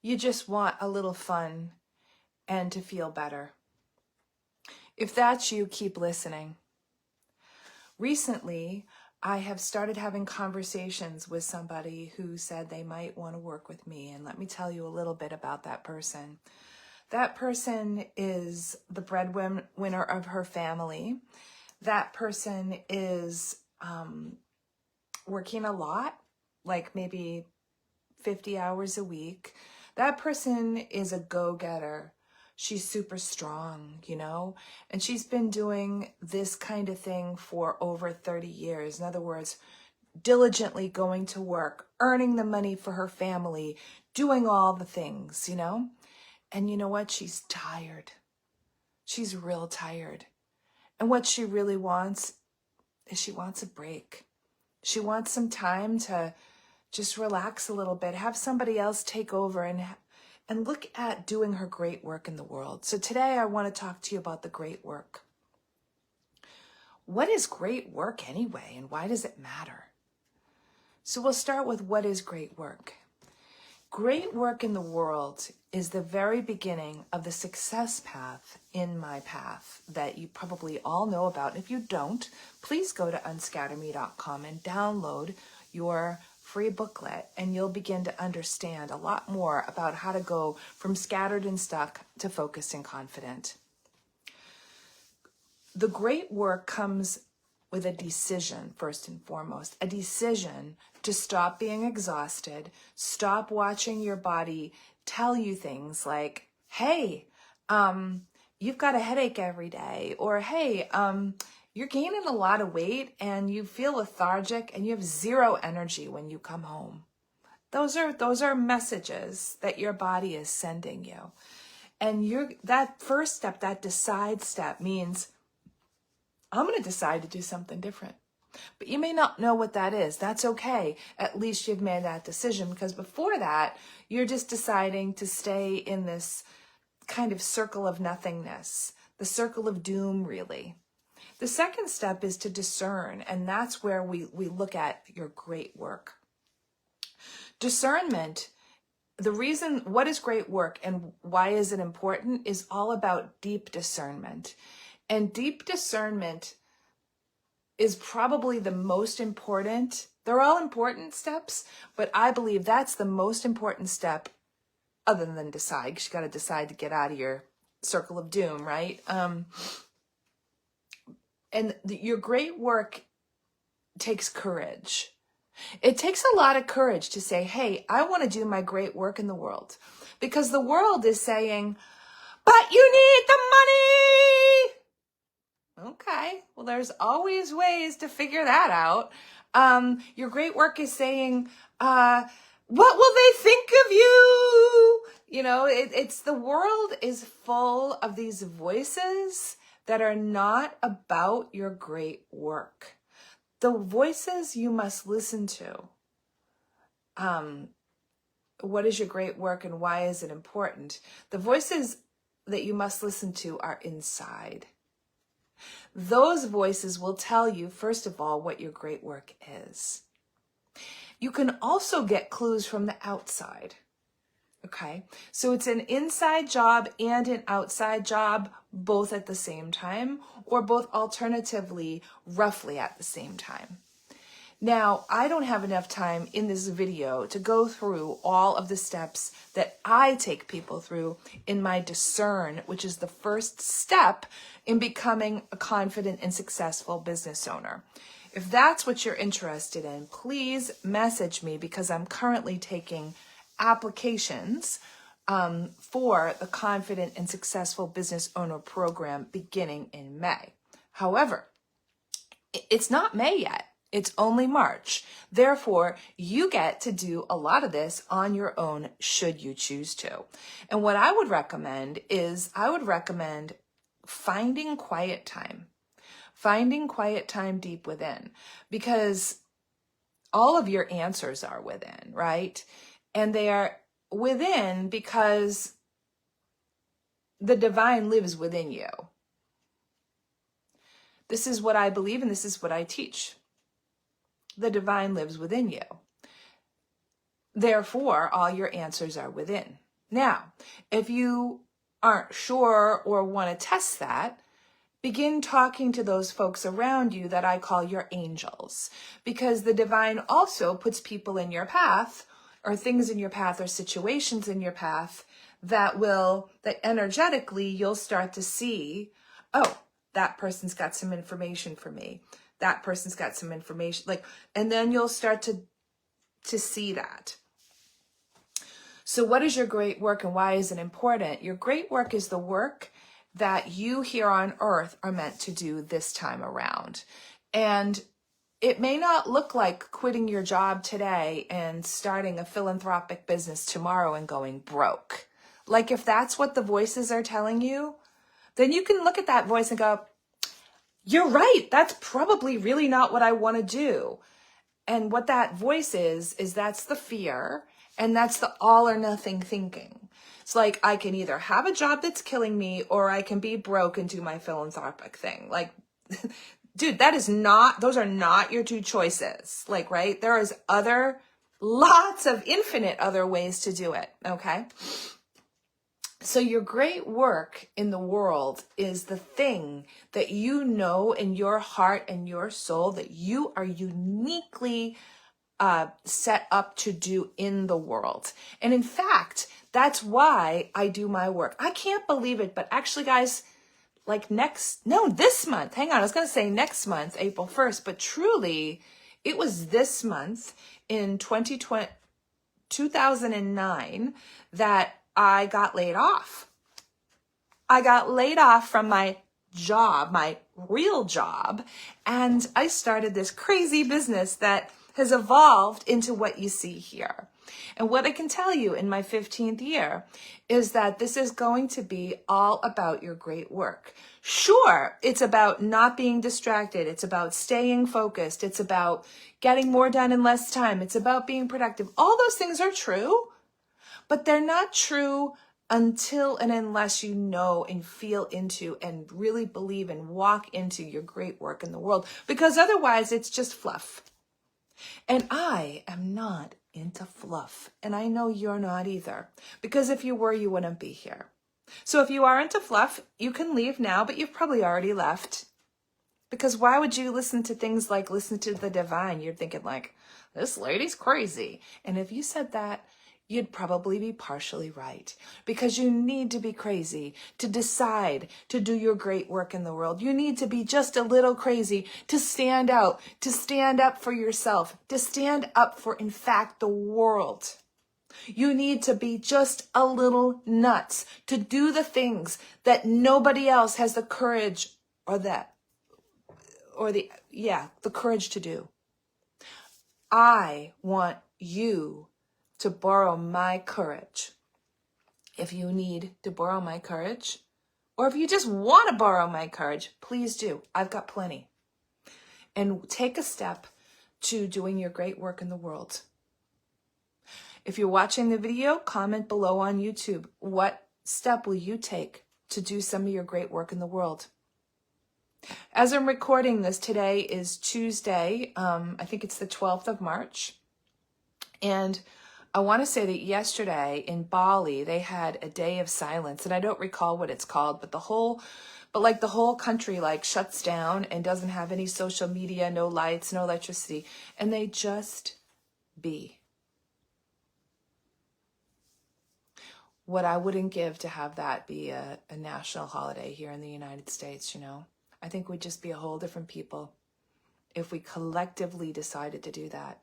You just want a little fun and to feel better. If that's you, keep listening. Recently, I have started having conversations with somebody who said they might want to work with me. And let me tell you a little bit about that person. That person is the breadwinner of her family. That person is working a lot, like maybe 50 hours a week. That person is a go-getter. She's super strong, and she's been doing this kind of thing for over 30 years. In other words, diligently going to work, earning the money for her family, doing all the things, And you know what? She's tired. She's real tired. And what she really wants is she wants a break. She wants some time to just relax a little bit, have somebody else take over and look at doing her great work in the world. So today I want to talk to you about the great work. What is great work anyway, and why does it matter? So we'll start with what is great work. Great work in the world is the very beginning of the success path in my path that you probably all know about. And if you don't, please go to unscatterme.com and download your free booklet, and you'll begin to understand a lot more about how to go from scattered and stuck to focused and confident. The great work comes with a decision, first and foremost, a decision to stop being exhausted, stop watching your body tell you things like, hey, you've got a headache every day, or hey, you're gaining a lot of weight and you feel lethargic and you have zero energy when you come home. Those are messages that your body is sending you. And that first step, that decide step, means I'm going to decide to do something different. But you may not know what that is. That's okay. At least you've made that decision, because before that, you're just deciding to stay in this kind of circle of nothingness, the circle of doom, really. The second step is to discern, and that's where we look at your great work. Discernment, the reason what is great work and why is it important is all about deep discernment. And deep discernment is probably the most important. They're all important steps, but I believe that's the most important step other than decide, because you got to decide to get out of your circle of doom, right? And your great work takes courage. It takes a lot of courage to say, hey, I want to do my great work in the world, because the world is saying, but you need the money. Okay, well, there's always ways to figure that out. Your great work is saying, what will they think of you? It's the world is full of these voices that are not about your great work. The voices you must listen to. What is your great work and why is it important? The voices that you must listen to are inside. Those voices will tell you, first of all, what your great work is. You can also get clues from the outside. Okay, so it's an inside job and an outside job, both at the same time, or both alternatively, roughly at the same time. Now, I don't have enough time in this video to go through all of the steps that I take people through in my discern, which is the first step in becoming a confident and successful business owner. If that's what you're interested in, please message me, because I'm currently taking applications for the Confident and Successful Business Owner Program beginning in May. However, it's not May yet. It's only March. Therefore, you get to do a lot of this on your own should you choose to. And what I would recommend is finding quiet time. Finding quiet time deep within, because all of your answers are within, right? And they are within because the divine lives within you. This is what I believe, and this is what I teach. The divine lives within you. Therefore, all your answers are within. Now, if you aren't sure or want to test that, begin talking to those folks around you that I call your angels, because the divine also puts people in your path, or things in your path, or situations in your path that energetically you'll start to see, oh, that person's got some information for me. That person's got some information, and then you'll start to see that. So what is your great work and why is it important? Your great work is the work that you here on earth are meant to do this time around. And it may not look like quitting your job today and starting a philanthropic business tomorrow and going broke. Like, if that's what the voices are telling you, then you can look at that voice and go, you're right, that's probably really not what I want to do. And what that voice is that's the fear, and that's the all or nothing thinking. It's like, I can either have a job that's killing me, or I can be broke and do my philanthropic thing. Like, dude, those are not your two choices. Like, right? There is lots of infinite other ways to do it. Okay. So your great work in the world is the thing that you know in your heart and your soul that you are uniquely set up to do in the world. And in fact, that's why I do my work. I can't believe it, but actually, guys, this month, hang on, I was going to say next month, April 1st, but truly it was this month in 2009 that I got laid off. I got laid off from my job, my real job, and I started this crazy business that has evolved into what you see here. And what I can tell you in my 15th year is that this is going to be all about your great work. Sure, it's about not being distracted. It's about staying focused. It's about getting more done in less time. It's about being productive. All those things are true, but they're not true until and unless you know and feel into and really believe and walk into your great work in the world, because otherwise it's just fluff. And I am not into fluff, and I know you're not either, because if you were, you wouldn't be here. So if you are into fluff, you can leave now, but you've probably already left, because why would you listen to things like listen to the divine? You're thinking like, this lady's crazy. And if you said that, you'd probably be partially right, because you need to be crazy to decide to do your great work in the world. You need to be just a little crazy to stand out, to stand up for yourself, to stand up for, in fact, the world. You need to be just a little nuts to do the things that nobody else has the courage the courage to do. I want you to borrow my courage. If you need to borrow my courage, or if you just want to borrow my courage, please do. I've got plenty. And take a step to doing your great work in the world. If you're watching the video, comment below on YouTube. What step will you take to do some of your great work in the world? As I'm recording this, today is Tuesday. I think it's the 12th of March. And I want to say that yesterday in Bali, they had a day of silence, and I don't recall what it's called, but the whole country shuts down and doesn't have any social media, no lights, no electricity, and they just be. What I wouldn't give to have that be a national holiday here in the United States, I think we'd just be a whole different people if we collectively decided to do that.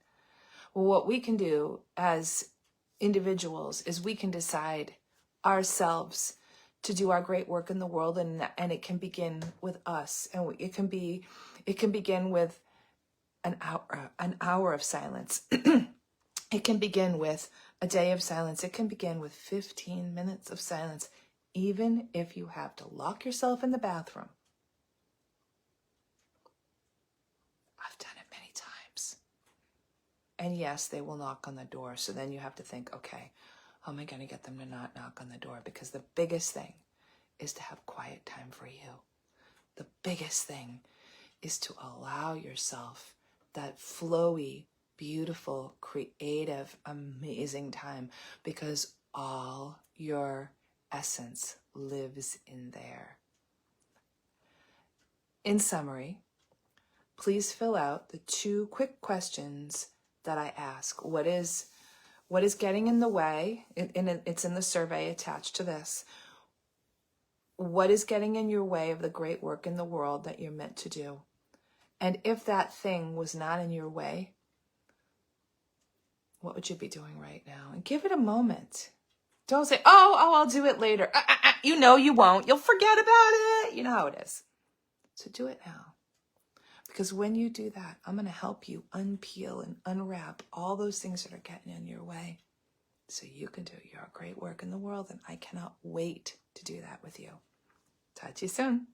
Well, what we can do as individuals is we can decide ourselves to do our great work in the world, and it can begin with us, and it can begin with an hour of silence. It can begin with a day of silence. It can begin with 15 minutes of silence, even if you have to lock yourself in the bathroom. I've done it many times. And yes, they will knock on the door. So then you have to think, okay, how am I going to get them to not knock on the door? Because the biggest thing is to have quiet time for you. The biggest thing is to allow yourself that flowy, beautiful, creative, amazing time. Because all your essence lives in there. In summary, please fill out the 2 quick questions that I ask. What is getting in the way? It's in the survey attached to this. What is getting in your way of the great work in the world that you're meant to do? And if that thing was not in your way, what would you be doing right now? And give it a moment. Don't say, oh, I'll do it later. You know you won't. You'll forget about it. You know how it is. So do it now. Because when you do that, I'm going to help you unpeel and unwrap all those things that are getting in your way so you can do your great work in the world. And I cannot wait to do that with you. Talk to you soon.